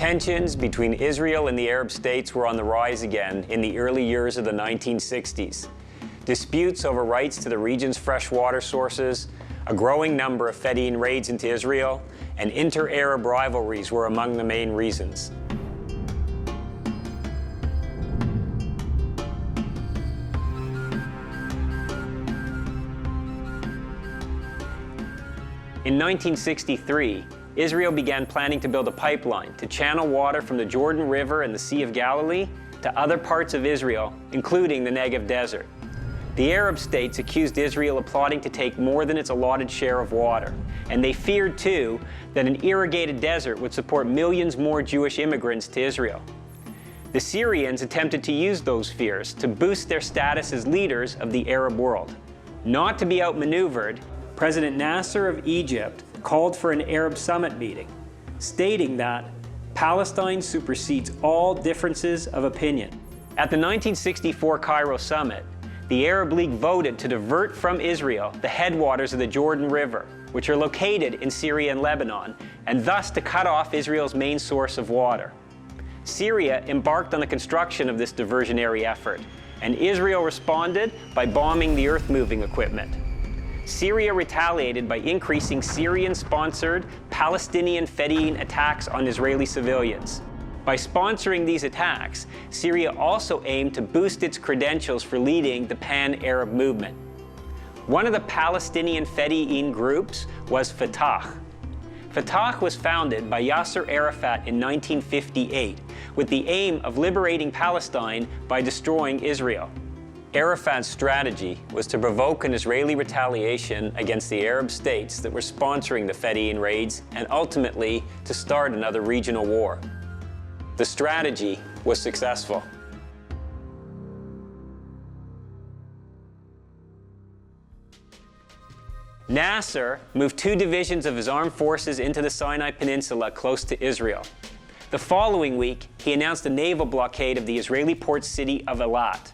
Tensions between Israel and the Arab states were on the rise again in the early years of the 1960s. Disputes over rights to the region's fresh water sources, a growing number of Fedayeen raids into Israel, and inter-Arab rivalries were among the main reasons. In 1963, Israel began planning to build a pipeline to channel water from the Jordan River and the Sea of Galilee to other parts of Israel, including the Negev Desert. The Arab states accused Israel of plotting to take more than its allotted share of water, and they feared, too, that an irrigated desert would support millions more Jewish immigrants to Israel. The Syrians attempted to use those fears to boost their status as leaders of the Arab world. Not to be outmaneuvered, President Nasser of Egypt called for an Arab summit meeting, stating that Palestine supersedes all differences of opinion. At the 1964 Cairo summit, the Arab League voted to divert from Israel the headwaters of the Jordan River, which are located in Syria and Lebanon, and thus to cut off Israel's main source of water. Syria embarked on the construction of this diversionary effort, and Israel responded by bombing the earth-moving equipment. Syria retaliated by increasing Syrian-sponsored Palestinian Fedayeen attacks on Israeli civilians. By sponsoring these attacks, Syria also aimed to boost its credentials for leading the pan-Arab movement. One of the Palestinian Fedayeen groups was Fatah. Fatah was founded by Yasser Arafat in 1958 with the aim of liberating Palestine by destroying Israel. Arafat's strategy was to provoke an Israeli retaliation against the Arab states that were sponsoring the Fedayeen raids and ultimately to start another regional war. The strategy was successful. Nasser moved 2 divisions of his armed forces into the Sinai Peninsula close to Israel. The following week, he announced a naval blockade of the Israeli port city of Eilat.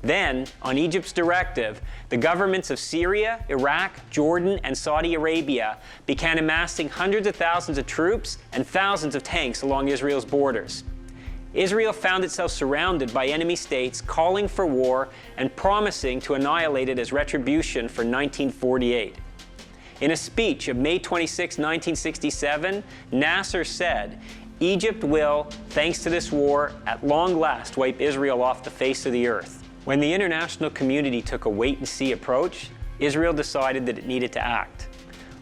Then, on Egypt's directive, the governments of Syria, Iraq, Jordan, and Saudi Arabia began amassing hundreds of thousands of troops and thousands of tanks along Israel's borders. Israel found itself surrounded by enemy states calling for war and promising to annihilate it as retribution for 1948. In a speech of May 26, 1967, Nasser said, "Egypt will, thanks to this war, at long last wipe Israel off the face of the earth." When the international community took a wait-and-see approach, Israel decided that it needed to act.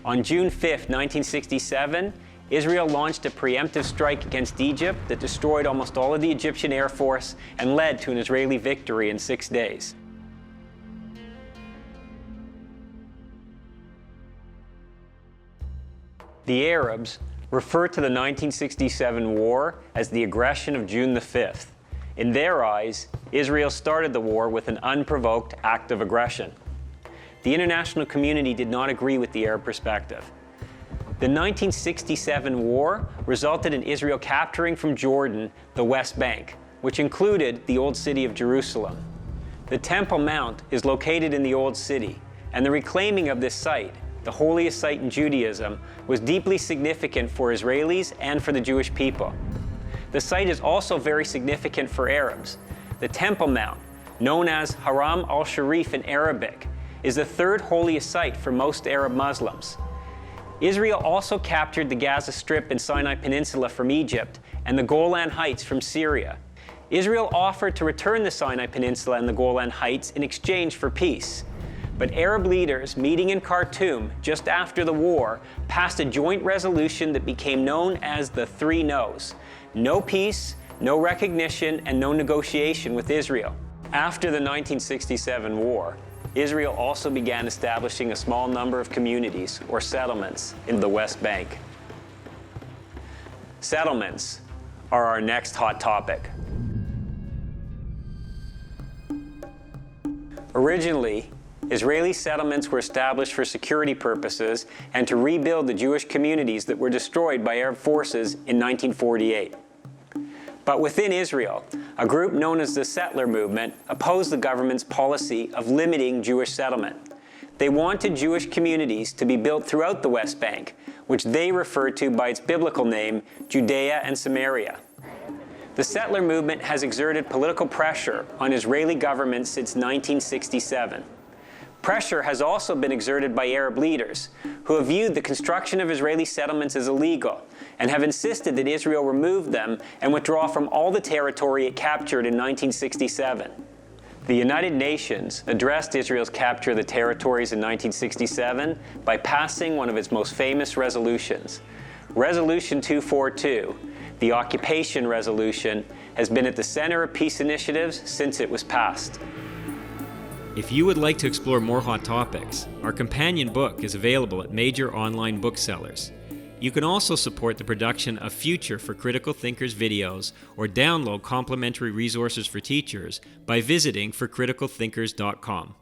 On June 5, 1967, Israel launched a preemptive strike against Egypt that destroyed almost all of the Egyptian Air Force and led to an Israeli victory in 6 days. The Arabs refer to the 1967 war as the aggression of June the 5th. In their eyes, Israel started the war with an unprovoked act of aggression. The international community did not agree with the Arab perspective. The 1967 war resulted in Israel capturing from Jordan the West Bank, which included the Old City of Jerusalem. The Temple Mount is located in the Old City, and the reclaiming of this site, the holiest site in Judaism, was deeply significant for Israelis and for the Jewish people. The site is also very significant for Arabs. The Temple Mount, known as Haram al-Sharif in Arabic, is the 3rd holiest site for most Arab Muslims. Israel also captured the Gaza Strip and Sinai Peninsula from Egypt and the Golan Heights from Syria. Israel offered to return the Sinai Peninsula and the Golan Heights in exchange for peace. But Arab leaders meeting in Khartoum just after the war passed a joint resolution that became known as the 3 No's. No peace, no recognition, and no negotiation with Israel. After the 1967 war, Israel also began establishing a small number of communities or settlements in the West Bank. Settlements are our next hot topic. Originally, Israeli settlements were established for security purposes and to rebuild the Jewish communities that were destroyed by Arab forces in 1948. But within Israel, a group known as the Settler Movement opposed the government's policy of limiting Jewish settlement. They wanted Jewish communities to be built throughout the West Bank, which they referred to by its biblical name, Judea and Samaria. The settler movement has exerted political pressure on Israeli government since 1967. Pressure has also been exerted by Arab leaders, who have viewed the construction of Israeli settlements as illegal and have insisted that Israel remove them and withdraw from all the territory it captured in 1967. The United Nations addressed Israel's capture of the territories in 1967 by passing one of its most famous resolutions. Resolution 242, the Occupation Resolution, has been at the center of peace initiatives since it was passed. If you would like to explore more hot topics, our companion book is available at major online booksellers. You can also support the production of future For Critical Thinkers videos or download complimentary resources for teachers by visiting forcriticalthinkers.com.